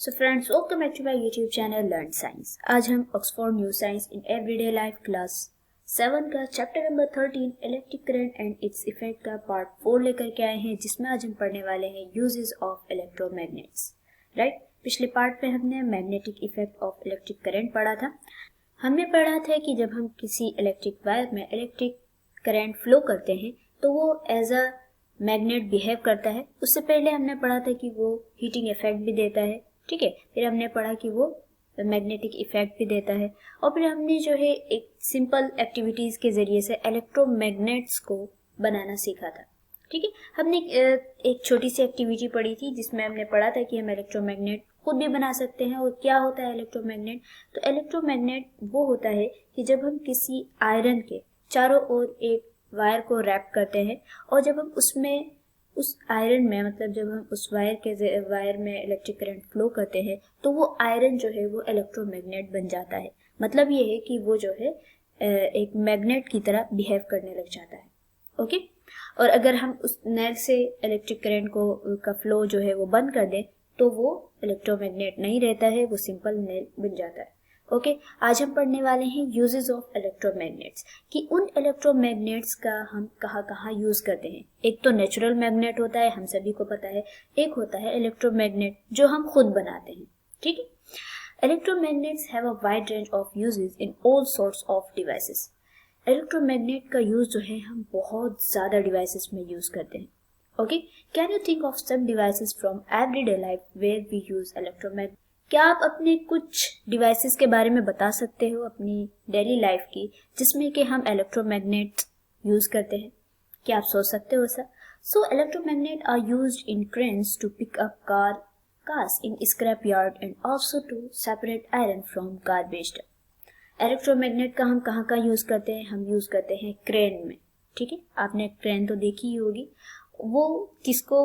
So friends, welcome back to my YouTube channel Learn Science. आज हम Oxford new science in everyday life class 7 का chapter number 13 electric current and its effect का part 4 लेकर के आए हैं, जिसमें आज हम पढ़ने वाले हैं यूजेस ऑफ इलेक्ट्रोमैग्नेट्स। राइट, पिछले पार्ट में हमने magnetic effect of electric current पढ़ा था। हमने पढ़ा था कि जब हम किसी इलेक्ट्रिक वायर में इलेक्ट्रिक करंट फ्लो करते हैं तो वो एज अ मैग्नेट बिहेव करता है। उससे पहले हमने पढ़ा था कि वो हीटिंग इफेक्ट भी देता है, ठीक है। फिर हमने पढ़ा कि वो मैग्नेटिक इफेक्ट भी देता है, और फिर हमने जो है एक सिंपल एक्टिविटीज के जरिए से इलेक्ट्रोमैग्नेट्स को बनाना सीखा था, ठीक है। हमने एक छोटी सी एक्टिविटी पढ़ी थी जिसमें हमने पढ़ा था कि हम इलेक्ट्रोमैग्नेट खुद भी बना सकते हैं। और क्या होता है इलेक्ट्रोमैग्नेट? तो इलेक्ट्रोमैग्नेट वो होता है कि जब हम किसी आयरन के चारों ओर एक वायर को रैप करते हैं और जब हम उस आयरन में, मतलब जब हम उस वायर में इलेक्ट्रिक करंट फ्लो करते हैं तो वो आयरन जो है वो इलेक्ट्रोमैग्नेट बन जाता है। मतलब ये है कि वो जो है एक मैग्नेट की तरह बिहेव करने लग जाता है, ओके। और अगर हम उस नल से इलेक्ट्रिक करंट का फ्लो जो है वो बंद कर दें तो वो इलेक्ट्रोमैग्नेट नहीं रहता है, वो सिंपल नल बन जाता है, ओके। आज हम पढ़ने वाले हैं यूजेस ऑफ इलेक्ट्रोमैग्नेट्स, कि उन इलेक्ट्रोमैग्नेट्स का हम कहाँ कहाँ यूज करते हैं। एक तो नेचुरल मैग्नेट होता है, हम सभी को पता है। एक होता है इलेक्ट्रोमैग्नेट जो हम खुद बनाते हैं, ठीक है। Electromagnets have a wide range of uses in all sorts of devices. Electromagnet का यूज जो है हम बहुत ज्यादा डिवाइसेस में यूज करते हैं, okay. Can you think of some devices from everyday life where we use electromagnet? क्या आप अपने कुछ डिवाइसेस के बारे में बता सकते हो अपनी डेली लाइफ की जिसमें कि हम इलेक्ट्रोमैग्नेट यूज करते हैं? क्या आप सोच सकते हो ऐसा? So electromagnet are used in cranes to pick up cars in scrap yard and also to separate iron from garbage dump. Electromagnet का हम कहाँ कहाँ यूज करते हैं? हम यूज करते हैं क्रेन में, ठीक है। आपने क्रेन तो देखी ही होगी। वो किसको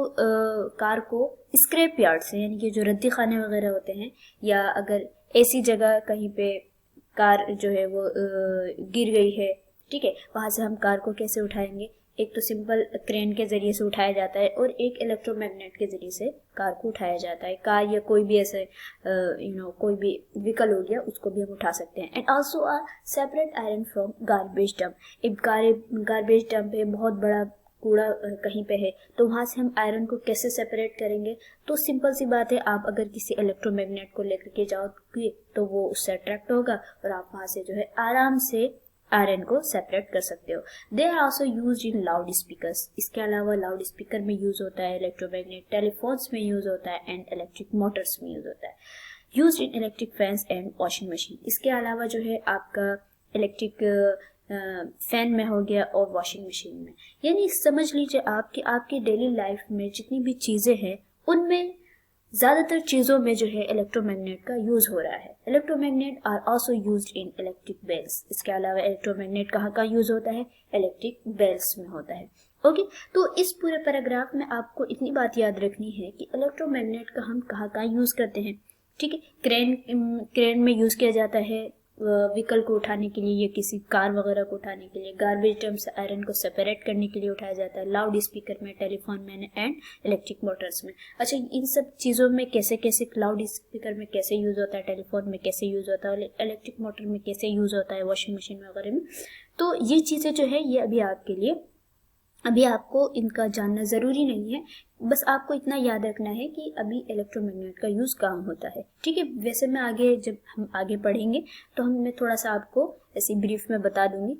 कार को स्क्रैप यार्ड से, यानी कि जो रद्दी खाने वगैरह होते हैं, या अगर ऐसी जगह कहीं पे कार जो है वो गिर गई है, ठीक है, वहां से हम कार को कैसे उठाएंगे? एक तो सिंपल क्रेन के जरिए से उठाया जाता है और एक इलेक्ट्रोमैग्नेट के जरिए से कार को उठाया जाता है। कार या कोई भी ऐसे कोई भी व्हीकल हो गया, उसको भी हम उठा सकते हैं। And also a separate iron from garbage dump. एक गार्बेज डंप है, बहुत बड़ा कूड़ा कहीं पे है, तो वहां से हम आयरन को कैसे सेपरेट करेंगे? तो सिंपल सी बात है, आप अगर किसी इलेक्ट्रोमैग्नेट को लेकर के जाओगे तो वो उससे अट्रैक्ट होगा और आप वहां से जो है आराम से आयरन को सेपरेट कर सकते हो। They are also used in loud speakers. इसके अलावा लाउड स्पीकर में यूज होता है इलेक्ट्रोमैग्नेट, टेलीफोन्स में यूज होता है एंड इलेक्ट्रिक मोटर्स में यूज होता है। Used in electric fans and washing machine. इसके अलावा जो है आपका इलेक्ट्रिक फैन में हो गया और वॉशिंग मशीन में। यानी समझ लीजिए आप कि आपकी डेली लाइफ में जितनी भी चीजें हैं उनमें ज्यादातर चीजों में जो है इलेक्ट्रोमैग्नेट का यूज हो रहा है। Electromagnet are also used in electric bells. इसके अलावा इलेक्ट्रोमैग्नेट कहाँ का यूज होता है? इलेक्ट्रिक बेल्स में होता है, ओके। तो इस पूरे पैराग्राफ में आपको इतनी बात याद रखनी है कि इलेक्ट्रोमैग्नेट का हम कहाँ कहाँ यूज करते हैं, ठीक है। क्रेन में यूज किया जाता है व्हीकल को उठाने के लिए या किसी कार वगैरह को उठाने के लिए। गार्बेज डंप से आयरन को सेपरेट करने के लिए उठाया जाता है। लाउड स्पीकर में, टेलीफोन में एंड इलेक्ट्रिक मोटर्स में। अच्छा, इन सब चीज़ों में कैसे कैसे, लाउड स्पीकर में कैसे यूज़ होता है, टेलीफोन में कैसे यूज़ होता है, इलेक्ट्रिक मोटर में कैसे यूज़ होता है, वॉशिंग मशीन में वगैरह में। तो ये चीज़ें जो है ये अभी आपको इनका जानना ज़रूरी नहीं है। बस आपको इतना याद रखना है कि अभी इलेक्ट्रोमैग्नेट का यूज़ कहाँ होता है, ठीक है। वैसे मैं आगे, जब हम आगे पढ़ेंगे तो मैं थोड़ा सा आपको ऐसी ब्रीफ में बता दूंगी,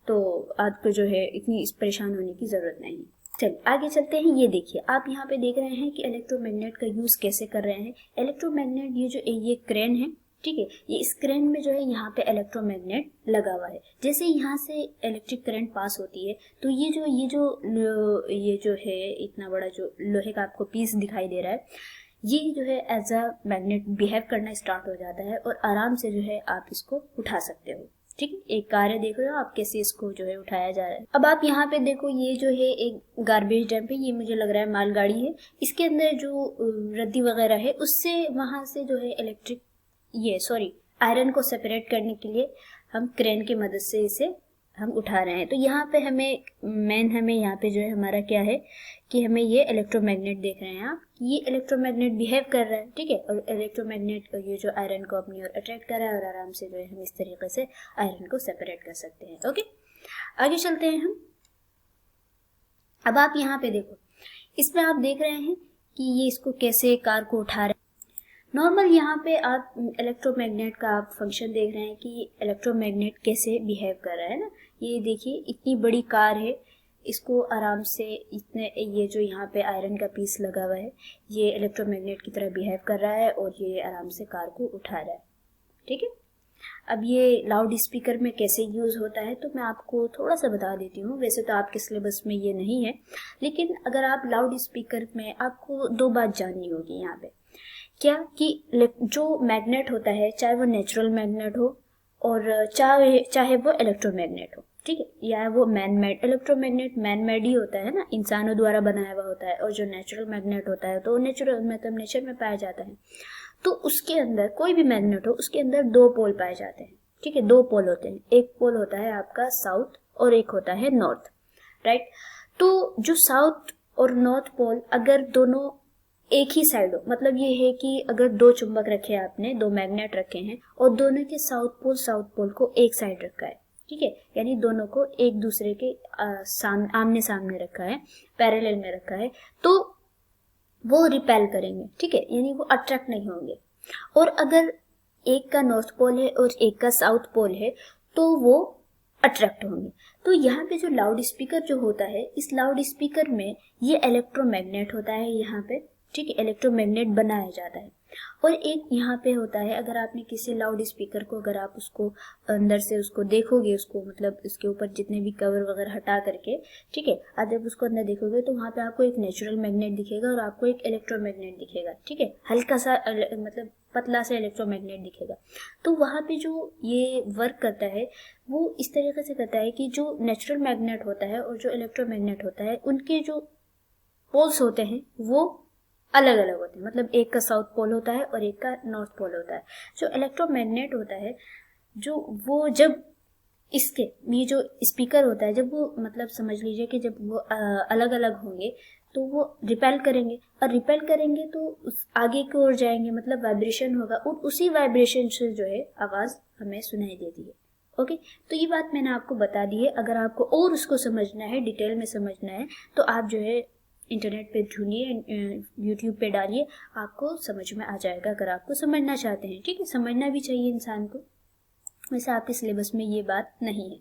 तो आपको जो है इतनी परेशान होने की ज़रूरत नहीं है। चलिए आगे चलते हैं। ये देखिए, आप यहाँ पे देख रहे हैं कि इलेक्ट्रोमैग्नेट का यूज़ कैसे कर रहे हैं। इलेक्ट्रोमैग्नेट, ये क्रेन है, ठीक है। ये इस क्रेन में जो है यहाँ पे इलेक्ट्रोमैग्नेट लगा हुआ है। जैसे यहाँ से इलेक्ट्रिक करंट पास होती है तो ये जो है इतना बड़ा जो लोहे का आपको पीस दिखाई दे रहा है, ये जो है एज अ मैग्नेट बिहेव करना स्टार्ट हो जाता है और आराम से जो है आप इसको उठा सकते हो, ठीक है। एक कार है, देख रहे हो आप कैसे इसको जो है उठाया जा रहा है। अब आप यहाँ पे देखो, ये जो है एक गार्बेज डंप है, ये मुझे लग रहा है मालगाड़ी है। इसके अंदर जो रद्दी वगैरह है उससे वहां से जो है आयरन को सेपरेट करने के लिए हम क्रेन की मदद से इसे हम उठा रहे हैं। तो यहाँ पे हमें यहाँ पे जो है हमारा क्या है कि हमें ये इलेक्ट्रोमैग्नेट देख रहे हैं आप, ये इलेक्ट्रोमैग्नेट बिहेव कर रहा है, ठीक है। और इलेक्ट्रोमैग्नेट ये जो आयरन को अपनी ओर अट्रैक्ट कर रहा है और आराम से जो है हम इस तरीके से आयरन को सेपरेट कर सकते हैं। ओके, आगे चलते हैं हम। अब आप यहाँ पे देखो, इसमें आप देख रहे हैं कि ये इसको कैसे कार को उठा रहे हैं। नॉर्मल यहाँ पे आप इलेक्ट्रोमैग्नेट का आप फंक्शन देख रहे हैं कि इलेक्ट्रोमैग्नेट कैसे बिहेव कर रहा है ना। ये देखिए इतनी बड़ी कार है, इसको आराम से ये जो यहाँ पे आयरन का पीस लगा हुआ है ये इलेक्ट्रोमैग्नेट की तरह बिहेव कर रहा है और ये आराम से कार को उठा रहा है, ठीक है। अब ये लाउड स्पीकर में कैसे यूज़ होता है तो मैं आपको थोड़ा सा बता देती हूँ। वैसे तो आपके सिलेबस में ये नहीं है, लेकिन अगर आप लाउड स्पीकर में आपको 2 बात जाननी होगी यहाँ पे। क्या कि जो मैग्नेट होता है, चाहे वो नेचुरल मैग्नेट हो और चाहे वो इलेक्ट्रोमैग्नेट हो, ठीक है, या वो man made. Electromagnet man made ही होता है ना, इंसानों द्वारा बनाया हुआ होता है। और जो नेचुरल मैग्नेट होता है तो नेचुरल मतलब नेचर में पाया जाता है। तो उसके अंदर कोई भी मैग्नेट हो उसके अंदर 2 पोल पाए जाते हैं, ठीक है। 2 पोल होते हैं, एक पोल होता है आपका साउथ और एक होता है नॉर्थ, राइट। तो जो साउथ और नॉर्थ पोल अगर दोनों एक ही साइड हो, मतलब ये है कि अगर 2 चुंबक रखे हैं आपने, 2 मैग्नेट रखे हैं और दोनों के साउथ पोल को एक साइड रखा है, ठीक है, यानी दोनों को एक दूसरे के आमने सामने रखा है, पैरेलल में रखा है, तो वो रिपेल करेंगे, ठीक है, यानी वो अट्रैक्ट नहीं होंगे। और अगर एक का नॉर्थ पोल है और एक का साउथ पोल है तो वो अट्रैक्ट होंगे। तो यहाँ पे जो लाउड स्पीकर जो होता है, इस लाउड स्पीकर में ये इलेक्ट्रोमैग्नेट होता है यहाँ पे, ठीक है, इलेक्ट्रोमैग्नेट बनाया जाता है। और एक यहाँ पे होता है, अगर आपने किसी लाउड स्पीकर को अगर आप उसको अंदर से उसको देखोगे, उसको मतलब इसके ऊपर जितने भी कवर वगैरह हटा करके, ठीक है, आप जब उसको अंदर देखोगे तो वहाँ पे आपको एक नेचुरल मैग्नेट दिखेगा और आपको एक इलेक्ट्रोमैग्नेट दिखेगा, ठीक है, हल्का सा मतलब पतला सा इलेक्ट्रोमैग्नेट दिखेगा। तो वहाँ पे जो ये वर्क करता है वो इस तरीके से करता है कि जो नेचुरल मैग्नेट होता है और जो इलेक्ट्रोमैग्नेट होता है उनके जो पोल्स होते हैं वो अलग अलग होते हैं। मतलब एक का साउथ पोल होता है और एक का नॉर्थ पोल होता है। जो इलेक्ट्रोमैग्नेट होता है जो वो जब इसके ये जो स्पीकर होता है, जब वो मतलब समझ लीजिए कि जब वो अलग अलग होंगे तो वो रिपेल करेंगे, और रिपेल करेंगे तो उस आगे की ओर जाएंगे, मतलब वाइब्रेशन होगा और उसी वाइब्रेशन से जो है आवाज़ हमें सुनाई देती है। ओके, तो ये बात मैंने आपको बता दी है। अगर आपको और उसको समझना है, डिटेल में समझना है, तो आप जो है इंटरनेट पे ढूंढिए, यूट्यूब पे डालिए, आपको समझ में आ जाएगा अगर आपको समझना चाहते हैं, ठीक है। समझना भी चाहिए इंसान को, वैसे आपके सिलेबस में ये बात नहीं है।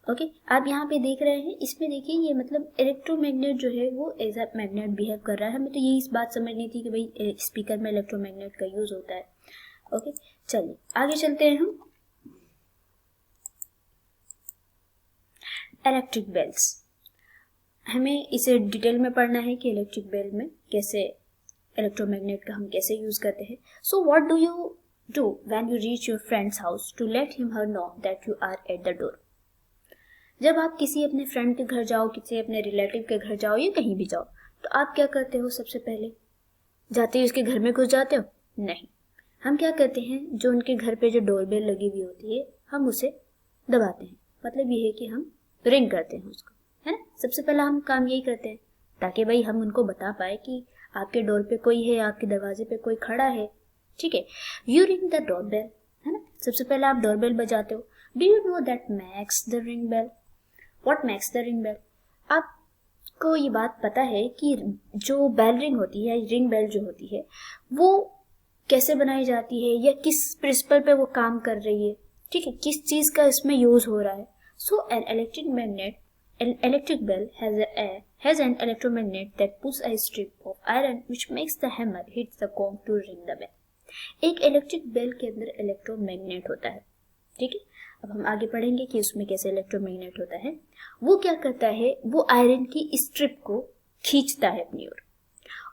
ओके, आप यहाँ पे देख रहे हैं, इसमें देखिए ये मतलब इलेक्ट्रोमैग्नेट जो है वो एज अ मैग्नेट बिहेव कर रहा है। हमें तो यही इस बात समझनी थी कि भाई स्पीकर में इलेक्ट्रोमैग्नेट का यूज होता है। ओके, चलिए आगे चलते हैं हम। इलेक्ट्रिक बेल्स, हमें इसे डिटेल में पढ़ना है कि इलेक्ट्रिक बेल में कैसे इलेक्ट्रोमैग्नेट का हम कैसे यूज करते हैं। So what do you do when you reach your friends house to let him her know that you are at the door. जब आप किसी अपने फ्रेंड के घर जाओ, किसी अपने रिलेटिव के घर जाओ या कहीं भी जाओ, तो आप क्या करते हो? सबसे पहले जाते ही उसके घर में घुस जाते हो? नहीं, हम क्या करते हैं, जो उनके घर पे जो डोरबेल लगी हुई होती है हम उसे दबाते हैं। मतलब ये है कि हम रिंग करते हैं उसको, है ना। सबसे पहला हम काम यही करते हैं ताकि भाई हम उनको बता पाए कि आपके डोर पे कोई है, आपके दरवाजे पे कोई खड़ा है, ठीक है। यू रिंग द डोरबेल, है ना। सबसे पहले आप डोरबेल बजाते हो। Do you know that makes the ring bell? What makes the ring bell? आपको ये बात पता है कि जो बेल रिंग होती है, रिंग बेल जो होती है, वो कैसे बनाई जाती है या किस प्रिंसिपल पे वो काम कर रही है, ठीक है, किस चीज का इसमें यूज हो रहा है। सो N electric bell has an electromagnet that pulls a strip of iron which makes the hammer hit the gong to ring the bell. एक इलेक्ट्रिक बेल के अंदर इलेक्ट्रोमैग्नेट होता है, ठीक है। अब हम आगे पढ़ेंगे कि उसमें कैसे इलेक्ट्रोमैग्नेट होता है। वो क्या करता है, वो आयरन की स्ट्रिप को खींचता है अपनी ओर,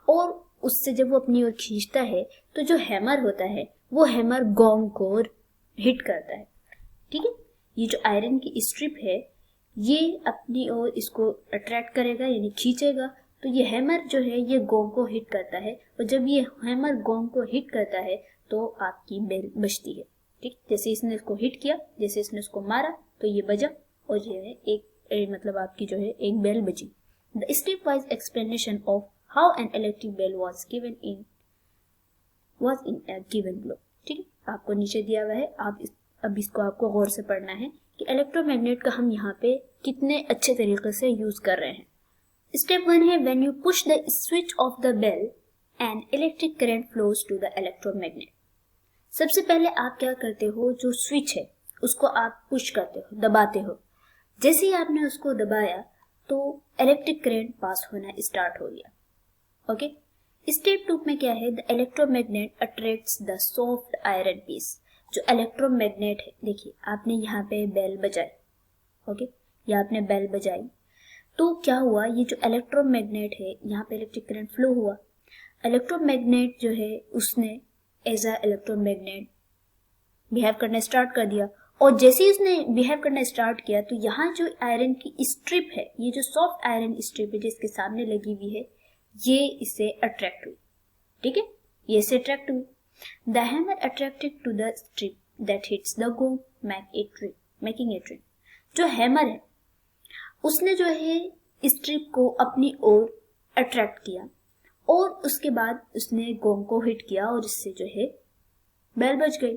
और उससे जब वो अपनी ओर खींचता है तो जो हैमर होता है वो हैमर गोंग को हिट करता है, ठीक है। ये जो आयरन की स्ट्रिप है ये अपनी ओर इसको अट्रैक्ट करेगा यानी खींचेगा, तो ये हैमर जो है ये गोंग को हिट करता है, और जब ये हैमर गोंग को हिट करता है तो आपकी बेल बजती है, ठीक। जैसे इसने इसको हिट किया, जैसे इसने इसको मारा तो ये बजा और जो है मतलब आपकी जो है एक बेल बजी। The step wise explanation of how an electric bell was in a given block. ठीक है, आपको नीचे दिया हुआ है, अब इसको आपको गौर से पढ़ना है कि इलेक्ट्रोमैग्नेट का हम यहाँ पे कितने अच्छे तरीके से यूज कर रहे हैं। स्टेप 1 है when you push the switch of the bell and electric current flows to the electromagnet. सबसे पहले आप क्या करते हो, जो स्विच है उसको आप पुश करते हो, दबाते हो। जैसे ही आपने उसको दबाया तो इलेक्ट्रिक करंट पास होना स्टार्ट हो गया। ओके, स्टेप 2 में क्या है, the electromagnet attracts the soft iron piece. जो इलेक्ट्रोमैग्नेट है, देखिए आपने यहाँ पे बेल बजाई, ओके, या आपने बेल बजाई तो क्या हुआ, ये जो इलेक्ट्रोमैग्नेट है यहाँ पे इलेक्ट्रिक करंट फ्लो हुआ। इलेक्ट्रोमैग्नेट जो है उसने एज अ इलेक्ट्रोमैग्नेट बिहेव करना स्टार्ट कर दिया, और जैसे ही उसने बिहेव करना स्टार्ट किया तो यहाँ जो आयरन की स्ट्रिप है, ये जो सॉफ्ट आयरन स्ट्रिप है जिसके सामने लगी हुई है, ये इससे अट्रैक्ट हुई। ठीक है, ये इससे अट्रैक्ट हुई। The hammer attracted to the strip that hits the gong making a tree. जो हैमर है उसने जो है स्ट्रिप को अपनी ओर अट्रैक्ट किया और उसके बाद उसने गोम को हिट किया और इससे जो है बेल बज गई,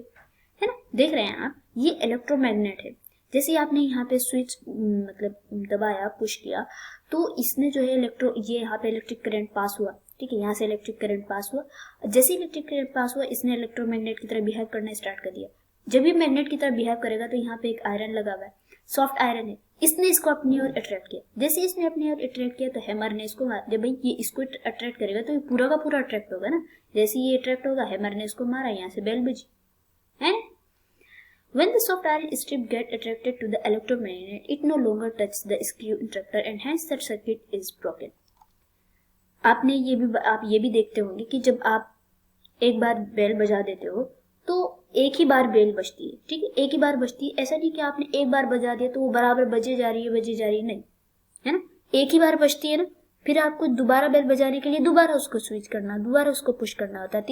है ना। देख रहे हैं आप, ये इलेक्ट्रोमैग्नेट है। जैसे आपने यहाँ पे स्विच मतलब दबाया, पुश किया, तो इसने जो है ये यहाँ पे इलेक्ट्रिक करंट पास हुआ। ठीक है, यहाँ से इलेक्ट्रिक करंट पास हुआ। जैसे इलेक्ट्रिक करंट पास हुआ, इसने इलेक्ट्रोमैग्नेट की तरह बिहेव करना स्टार्ट कर दिया। जब भी मैग्नेट की तरह बिहेव करेगा तो यहाँ पे एक आयरन लगा हुआ है, सॉफ्ट आयरन है, इसने इसको अपनी ओर अट्रैक्ट किया। जैसे इसने अपनी ओर अट्रैक्ट किया तो हैमर ने इसको मारा। जब भाई ये इसको अट्रैक्ट करेगा तो ये पूरा का पूरा अट्रैक्ट होगा ना। जैसे ये अट्रैक्ट होगा, हैमर ने इसको मारा, यहाँ से बेल बजी, है। When the soft iron strip get attracted to the electromagnet, it no longer touches the screw interrupter and hence the circuit is broken. आप ये भी देखते होंगे कि जब आप एक बार बेल बजा देते हो तो एक ही बार बेल बजती है। ठीक है, एक ही बार बजती है। ऐसा नहीं कि आपने एक बार बजा दिया तो वो बराबर बजे जा रही है, नहीं, है ना। एक ही बार बजती है ना, फिर आपको दोबारा बेल बजाने के लिए दोबारा उसको स्विच करना, दोबारा उसको पुश करना होता है।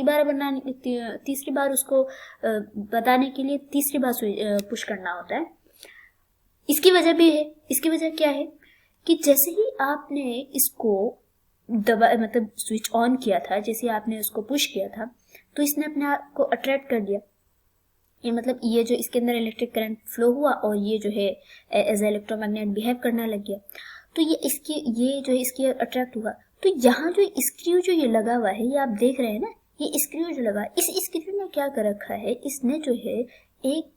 तीसरी बार उसको बताने के लिए तीसरी बार पुश करना होता है। इसकी वजह भी है। इसकी वजह क्या है कि जैसे ही आपने इसको मतलब स्विच ऑन किया था, जैसे आपने उसको पुश किया था तो इसने अपने आप को अट्रैक्ट कर दिया। ये मतलब ये जो इसके अंदर इलेक्ट्रिक करंट फ्लो हुआ और ये जो है एज इलेक्ट्रोमैग्नेट बिहेव करना लग गया, तो ये जो है इसकी अट्रैक्ट हुआ। तो यहाँ जो स्क्रू जो ये लगा हुआ है, ये आप देख रहे हैं ना, ये स्क्रू जो लगा, इस स्क्रू ने क्या कर रखा है, इसने जो है एक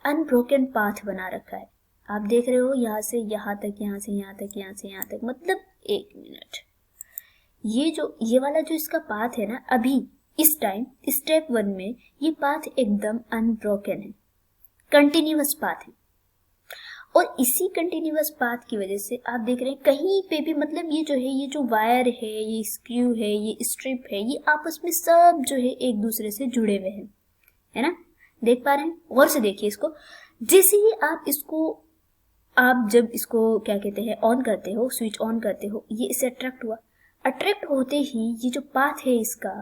अनब्रोकन पाथ बना रखा है। आप देख रहे हो, यहाँ से यहाँ तक, यहाँ से यहाँ तक, यहाँ से यहाँ तक, मतलब 1 मिनट, ये वाला जो इसका पाथ है ना, अभी इस टाइम स्टेप 1 में ये पाथ एकदम अनब्रोकन है, कंटिन्यूअस पाथ है। और इसी कंटिन्यूअस पाथ की वजह से आप देख रहे हैं कहीं पे भी, मतलब ये जो है, ये जो वायर है, ये स्क्रू है, ये स्ट्रिप है, ये आपस में सब जो है एक दूसरे से जुड़े हुए हैं, है ना। देख पा रहे हैं, गौर से देखिए इसको। जैसे ही आप जब इसको क्या कहते हैं ऑन करते हो, स्विच ऑन करते हो, ये इससे अट्रैक्ट हुआ। अट्रैक्ट होते ही ये जो पाथ है इसका,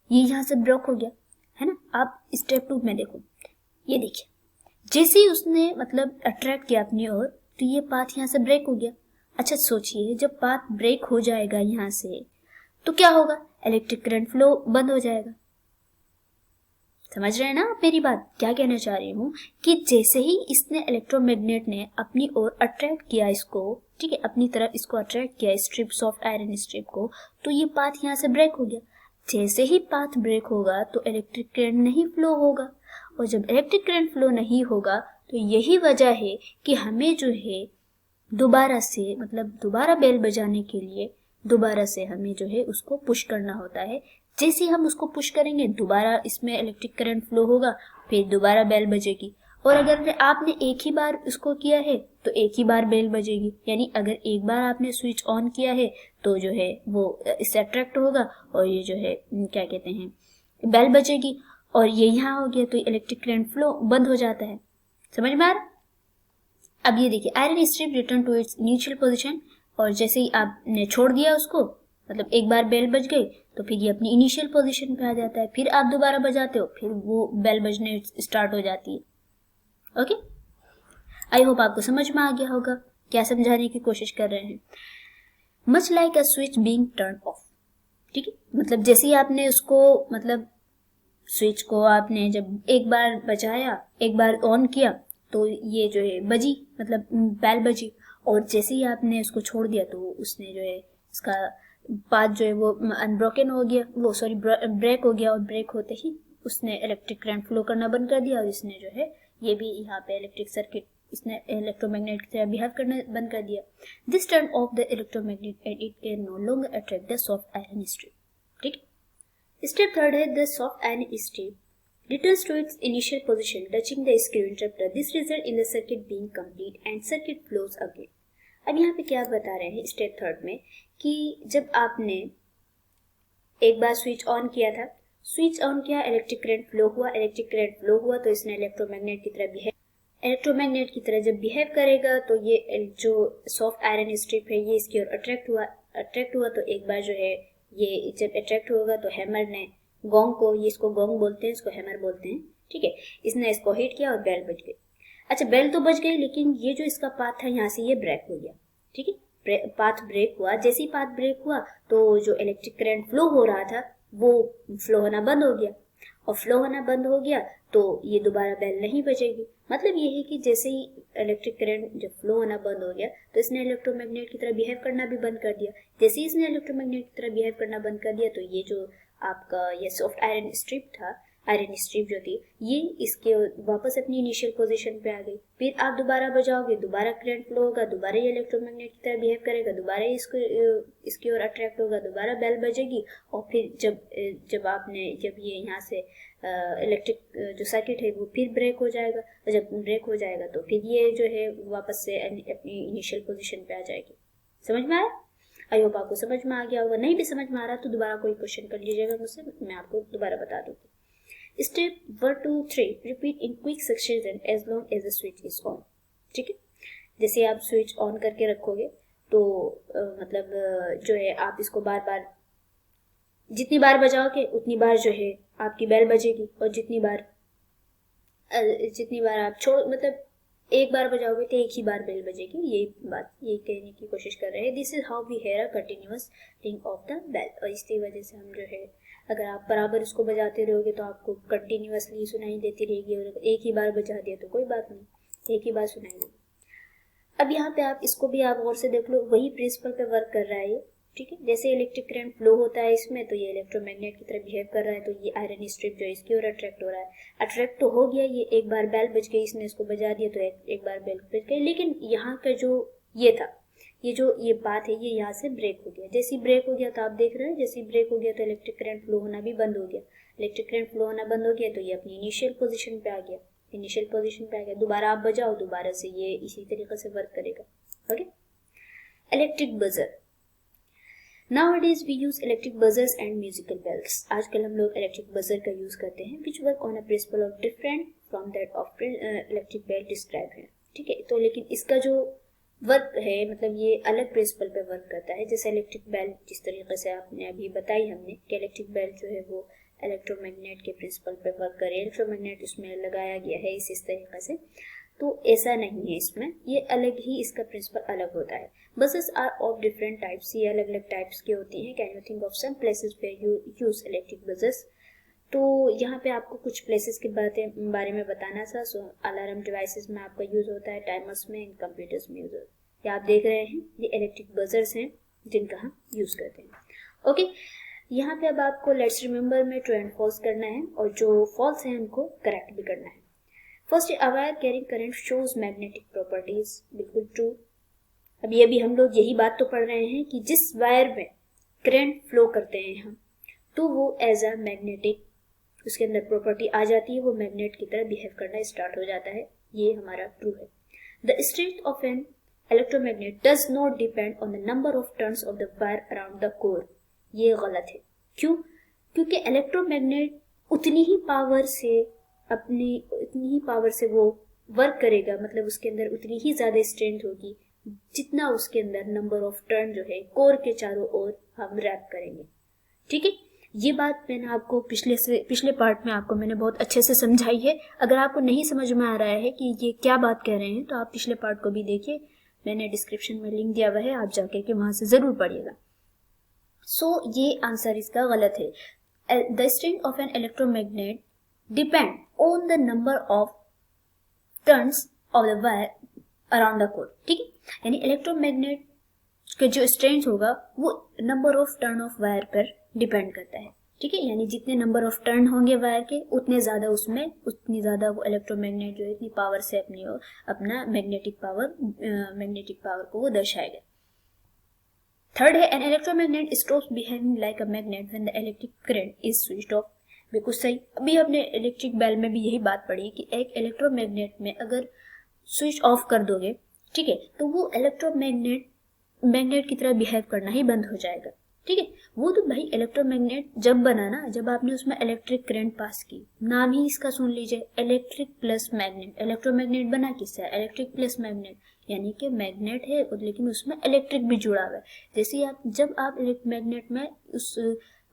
ये यहाँ से ब्लॉक हो गया, है ना। आप स्टेप 2 में देखो, ये देखिए, जैसे ही उसने मतलब अट्रैक्ट किया अपनी ओर तो ये पाथ यहाँ से ब्रेक हो गया। अच्छा सोचिए, जब पाथ ब्रेक हो जाएगा यहाँ से तो क्या होगा, इलेक्ट्रिक करंट फ्लो बंद हो जाएगा। समझ रहे हैं ना आप मेरी बात, क्या कहना चाह रही हूँ कि जैसे ही इसने इलेक्ट्रोमैग्नेट ने अपनी ओर अट्रैक्ट किया इसको, ठीक है, अपनी तरफ इसको अट्रैक्ट किया स्ट्रिप, सॉफ्ट आयरन स्ट्रिप को, तो ये पाथ यहाँ से ब्रेक हो गया। जैसे ही पाथ ब्रेक होगा तो इलेक्ट्रिक करंट नहीं फ्लो होगा, और जब इलेक्ट्रिक करंट फ्लो नहीं होगा तो यही वजह है कि हमें जो है दोबारा से, मतलब दोबारा बेल बजाने के लिए दोबारा से हमें जो है उसको पुश करना होता है। जैसे ही हम उसको पुश करेंगे दोबारा इसमें इलेक्ट्रिक करंट फ्लो होगा, फिर दोबारा बेल बजेगी। और अगर आपने एक ही बार उसको किया है तो एक ही बार बेल बजेगी। यानी अगर एक बार आपने स्विच ऑन किया है तो जो है वो इससे अट्रैक्ट होगा और ये जो है क्या कहते हैं बेल बजेगी, और ये यहाँ हो गया तो इलेक्ट्रिक करंट फ्लो बंद हो जाता है। समझ में आ रहा। अब ये देखिए, iron strip return to its initial position, और जैसे ही आपने छोड़ दिया उसको, मतलब एक बार बेल बज गई तो फिर ये अपनी इनिशियल पोजीशन पे आ जाता है। फिर आप दोबारा बजाते हो, फिर वो बेल बजने स्टार्ट हो जाती है। ओके, आई होप आपको समझ में आ गया होगा क्या समझाने की कोशिश कर रहे हैं। Much like a switch being turn off, ठीक है, मतलब जैसे ही आपने उसको मतलब स्विच को आपने जब एक बार बजाया, एक बार ऑन किया तो ये जो है बजी, मतलब बेल बजी, और जैसे ही आपने उसको छोड़ दिया तो उसने जो है इसका पाथ जो है वो अनब्रोकन हो गया, वो सॉरी ब्रेक हो गया, और ब्रेक होते ही उसने इलेक्ट्रिक करंट फ्लो करना बंद कर दिया, और इसने जो है ये भी यहाँ पे इलेक्ट्रिक सर्किट, इसने इलेक्ट्रोमैग्नेट की तरह बिहेव करना बंद कर दिया। This turn off the electromagnet and it can no longer attract the soft iron strip, ठीक है। स्टेप थर्ड है the soft iron strip returns to its initial position touching the screw interrupter. This result in the circuit being complete and circuit flows again. अब यहाँ पे क्या बता रहे हैं स्टेप थर्ड में कि जब आपने एक बार स्विच ऑन किया था, स्विच ऑन किया, इलेक्ट्रिक करंट फ्लो हुआ, इलेक्ट्रिक करंट फ्लो हुआ तो इसने इलेक्ट्रोमैग्नेट की तरह बिहेव, इलेक्ट्रोमैग्नेट की तरह जब बिहेव करेगा तो ये जो सॉफ्ट आयरन स्ट्रिप है ये इसकी ओर अट्रैक्ट हुआ तो एक बार जो है ये जब अट्रैक्ट होगा तो हैमर ने गोंग को, ये इसको गोंग बोलते हैं, इसको हैमर बोलते हैं, ठीक है, इसने इसको हिट किया और बेल बज गई। अच्छा, बेल तो बज गई, लेकिन ये जो इसका पाथ था यहाँ से ये ब्रेक हो गया, ठीक है, पाथ ब्रेक हुआ। जैसे ही पाथ ब्रेक हुआ तो जो इलेक्ट्रिक करंट फ्लो हो रहा था वो फ्लो होना बंद हो गया, और फ्लो होना बंद हो गया तो ये दोबारा बेल नहीं बजेगी। मतलब ये है कि जैसे ही इलेक्ट्रिक करंट जब फ्लो होना बंद हो गया तो इसने इलेक्ट्रोमैग्नेट की तरह बिहेव करना भी बंद कर दिया। जैसे ही इसने इलेक्ट्रोमैग्नेट की तरह बिहेव करना बंद कर दिया तो ये जो आपका ये सॉफ्ट आयरन स्ट्रिप था, आयरन स्ट्रिप जो थी, ये इसके वापस अपनी इनिशियल पोजीशन पे आ गई। फिर आप दोबारा बजाओगे, दोबारा करंट फ्लो होगा, दोबारा ये इलेक्ट्रोमैग्नेट की तरह बिहेव करेगा, दोबारा इसकी ओर अट्रैक्ट होगा, दोबारा बेल बजेगी, और फिर जब ये यहाँ से इलेक्ट्रिक जो सर्किट है वो फिर ब्रेक हो जाएगा, और जब ब्रेक हो जाएगा तो फिर ये जो है वापस से अपनी इनिशियल पोजीशन पे आ जाएगी। समझ में आया? आई होप आपको समझ में आ गया होगा। नहीं भी समझ में आ रहा तो दोबारा कोई क्वेश्चन कर लीजिएगा मुझसे, मैं आपको दोबारा बता दूंगी। Step 1 2 3 repeat in quick succession as long as the switch is on, ठीक है। जैसे आप स्विच ऑन करके रखोगे तो मतलब जो है आप इसको बार बार, जितनी बार बजाओगे उतनी बार जो है आपकी बेल बजेगी, और जितनी बार आप मतलब एक बार बजाओगे तो एक ही बार बेल बजेगी। यही कहने की कोशिश कर रहे हैं। This is how we hear a continuous ring of the bell, और इसकी वजह से हम जो है अगर आप बराबर उसको बजाते रहोगे तो आपको कंटिन्यूअसली सुनाई देती रहेगी, और एक ही बार बजा दिया तो कोई बात नहीं, एक ही बार सुनाई देगी। अब यहाँ पे आप इसको भी आप गौर से देख लो, वही प्रिंसिपल पे वर्क कर रहा है ये, ठीक है। जैसे इलेक्ट्रिक करंट फ्लो होता है इसमें तो ये इलेक्ट्रोमैग्नेट की तरह बिहेव कर रहा है, तो ये आयरन स्ट्रिप जो इसकी ओर अट्रैक्ट हो रहा है, अट्रैक्ट तो हो गया, ये एक बार बेल बज गई, इसने इसको बजा दिया तो एक बार बेल बज गई, लेकिन यहाँ का जो ये था, ये बात है, ये यहाँ से ब्रेक हो गया। जैसे ब्रेक हो गया तो आप देख रहे हैं, जैसे ब्रेक हो गया तो इलेक्ट्रिक करंट फ्लो होना भी बंद हो गया। इलेक्ट्रिक करंट फ्लो होना बंद हो गया तो ये अपनी इनिशियल पोजीशन पे आ गया, दोबारा आप बजाओ, दोबारा से ये इसी तरीके से वर्क करेगा। Okay, electric buzzer. Nowadays we use electric buzzers and musical bells. आजकल हम लोग इलेक्ट्रिक बजर का यूज करते हैं, which work on a principle of different from that of electric bell described है, ठीक है। तो लेकिन इसका जो वर्क है मतलब ये अलग प्रिंसिपल पे वर्क करता है। जैसे इलेक्ट्रिक बेल जिस तरीके से आपने अभी बताई हमने कि इलेक्ट्रिक बेल जो है वो इलेक्ट्रोमैग्नेट के प्रिंसिपल पे वर्क करे, इलेक्ट्रोमैग्नेट उसमें लगाया गया है इस तरीके से, तो ऐसा नहीं है इसमें, ये अलग ही, इसका प्रिंसिपल अलग होता है। Buses are of different types, ये अलग अलग टाइप्स की होती हैं। Can you think of some places where you use electric buses? तो यहाँ पे आपको कुछ प्लेसेस के बारे में बताना था। सो अलार्म डिवाइसेस में आपका यूज होता है, टाइमर्स में, इन कंप्यूटर्स में यूज होता है। ये आप देख रहे हैं, ये इलेक्ट्रिक बजर्स हैं जिनका हम यूज करते हैं। ओके, यहाँ पे अब आपको लेट्स रिमेम्बर में ट्रू एंड फॉल्स करना है, और जो फॉल्स है उनको करेक्ट भी करना है। First, a wire carrying current shows magnetic properties, बिल्कुल ट्रू। अभी हम लोग यही बात तो पढ़ रहे हैं कि जिस वायर में करंट फ्लो करते हैं हम, तो वो एज अ मैग्नेटिक, उसके अंदर प्रॉपर्टी आ जाती है, वो मैग्नेट की तरह बिहेव करना स्टार्ट हो जाता है। ये हमारा ट्रू है। The strength of an electromagnet does not depend on the number of turns of the wire around the core, ये गलत है। क्यों? क्योंकि इलेक्ट्रोमैग्नेट उतनी ही पावर से वो वर्क करेगा, मतलब उसके अंदर उतनी ही ज्यादा स्ट्रेंथ होगी जितना उसके अंदर नंबर ऑफ टर्न जो है कोर के चारों ओर हम रैप करेंगे, ठीक है। ये बात मैंने आपको पिछले पार्ट में आपको मैंने बहुत अच्छे से समझाई है। अगर आपको नहीं समझ में आ रहा है कि ये क्या बात कह रहे हैं तो आप पिछले पार्ट को भी देखिए, मैंने डिस्क्रिप्शन में लिंक दिया हुआ है, आप जाकर के वहां से जरूर पढ़िएगा। सो ये आंसर इसका गलत है। The strength of an electromagnet depend on the number of turns of the wire around the core. ठीक है, यानी इलेक्ट्रोमैग्नेट का जो स्ट्रेंथ होगा वो number of turn of wire पर डिपेंड करता है। ठीक है, यानी जितने नंबर ऑफ टर्न होंगे वायर के उतनी ज्यादा वो इलेक्ट्रोमैग्नेट जो है इतनी पावर से अपना मैग्नेटिक पावर को वो दर्शाएगा। थर्ड है, an electromagnet stops behaving like a magnet when the electric current is switched off. बिल्कुल सही, अभी हमने इलेक्ट्रिक बेल में भी यही बात पढ़ी कि एक इलेक्ट्रोमैग्नेट में अगर स्विच ऑफ कर दोगे, ठीक है, तो वो मैग्नेट की तरह बिहेव करना ही बंद हो जाएगा। ठीक है, वो तो भाई इलेक्ट्रोमैग्नेट जब बना ना, जब आपने उसमें इलेक्ट्रिक करंट पास की, नाम ही इसका सुन लीजिए, इलेक्ट्रिक प्लस मैग्नेट। इलेक्ट्रोमैग्नेट बना किससे? इलेक्ट्रिक प्लस मैग्नेट, यानी कि मैग्नेट है लेकिन उसमें इलेक्ट्रिक भी जुड़ा हुआ है। जैसे जब आप मैग्नेट में उस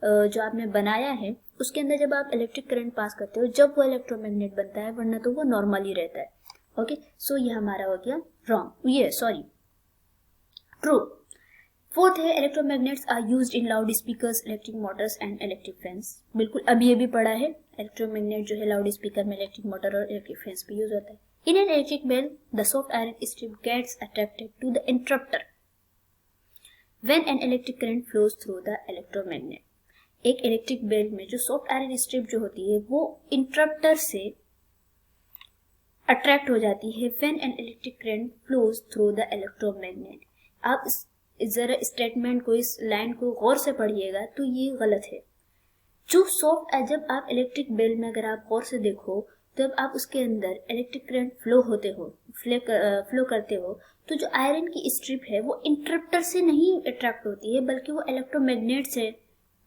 जो आपने बनाया है उसके अंदर जब आप इलेक्ट्रिक करंट पास करते हो, जब वो इलेक्ट्रोमैग्नेट बनता है, वरना तो वो नॉर्मल ही रहता है। ओके, सो ये हमारा हो गया ट्रू। फोर्थ है, electromagnets are used in loud speakers, electric motors and electric fans. बिल्कुल अभी ये भी पढ़ा है, इलेक्ट्रोमैग्नेट जो है लाउड स्पीकर में, इलेक्ट्रिक मोटर और इलेक्ट्रिक फैंस पे यूज होता है। In an electric bell the soft iron strip gets attracted to the interrupter when an electric current flows through the electromagnet. एक इलेक्ट्रिक बेल में जो सॉफ्ट आयरन स्ट्रिप जो होती है वो इंटरप्टर से अट्रैक्ट हो जाती है when an electric current flows through the electromagnet. आप जरा स्टेटमेंट को, इस लाइन को गौर से पढ़िएगा तो ये गलत है। जब आप इलेक्ट्रिक बेल में अगर आप गौर से देखो, जब आप उसके अंदर इलेक्ट्रिक करंट फ्लो करते हो तो जो आयरन की स्ट्रिप है वो इंटरप्टर से नहीं अट्रैक्ट होती है, बल्कि वो इलेक्ट्रोमैग्नेट से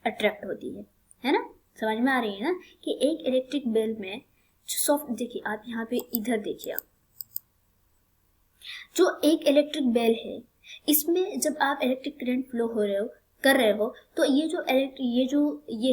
अट्रैक्ट होती है ना? समझ में आ रही है ना कि एक इलेक्ट्रिक बेल में जो सॉफ्ट, देखिए आप यहाँ पे इधर देखिए, जो एक इलेक्ट्रिक बेल है इसमें जब आप इलेक्ट्रिक करंट फ्लो कर रहे हो तो ये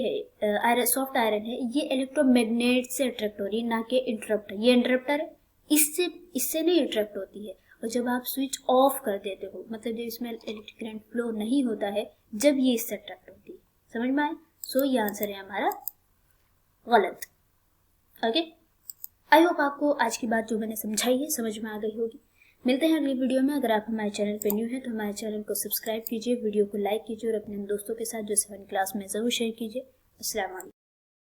है सॉफ्ट आयरन है, ये इलेक्ट्रोमैग्नेट से अट्रैक्ट हो रही है, ना कि इंटरप्टर। ये इंटरप्टर है, इससे नहीं अट्रैक्ट होती है। और जब आप स्विच ऑफ कर देते हो, मतलब जब इसमें इलेक्ट्रिक करंट फ्लो नहीं होता है, जब ये इससे अट्रैक्ट होती है। समझ में आए? सो ये आंसर है हमारा गलत। ओके, आई होप आपको आज की बात जो मैंने समझाई है समझ में आ गई होगी। मिलते हैं अगली वीडियो में। अगर आप हमारे चैनल पे न्यू हैं तो हमारे चैनल को सब्सक्राइब कीजिए, वीडियो को लाइक कीजिए और अपने दोस्तों के साथ जो 7th क्लास में जरूर शेयर कीजिए। अस्सलाम वालेकुम।